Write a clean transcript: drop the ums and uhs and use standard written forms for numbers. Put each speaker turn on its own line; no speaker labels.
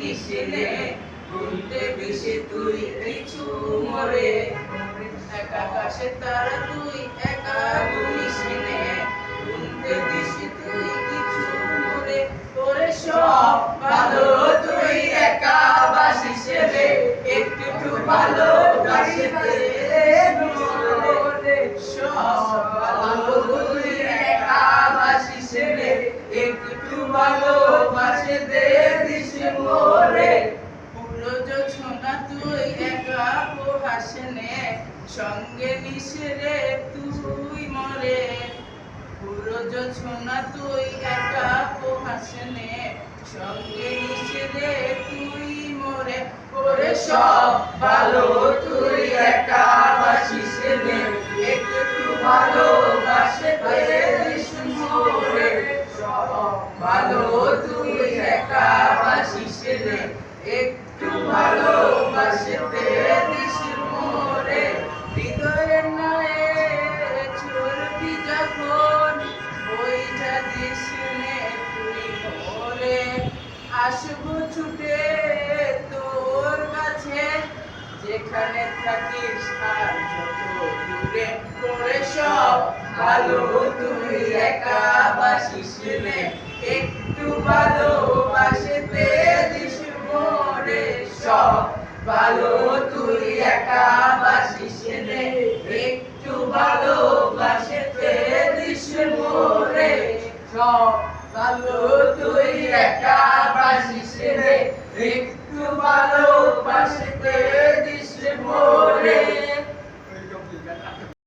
গুনিস নে, গুনতে বেশি তুই কিছু মরে। এক আকাশে তারা তুই একা গুনিস নে, গুনতে বেশি তুই কিছু মরে। ওরে সব ভালো তুই একা বাসিস রে, একটু ভালোবাসিতে মরে। সব ভালো তুই একা বাসিস রে, একটু ভালোবাসিতে দিস মরে। পুরো জোছনা তুই একা পোহাস নে, সঙ্গে নিস রে তুই মরে। পুরো জোছনা তুই একা পোহাস নে, সঙ্গে নিস রে তুই মরে। ওরে সব ভালো তুই একা বাসিস রে, একটু ভালোবাসিতে দিস মরে। সব ভালো তুই একা বাসিস রে, একটু ভালোবাসিতে দিস মরে। হৃদয়ের নায়ে চলবি যখন, বইটা দিস নে তুই মরে। আসবো ছুটে তোর কাছে, যেখানে থাকিস আর যত দূরে। করে সব ভালো তুই একা বাসিস রে, একটু ভালোবাসিতে দিস মরে। সব ভালো তুই একা বাসিস রে, একটু ভালোবাসিতে দিস মরে। সব ভালো তুই একা বাসিস রে, একটু ভালোবাসিতে দিস মরে।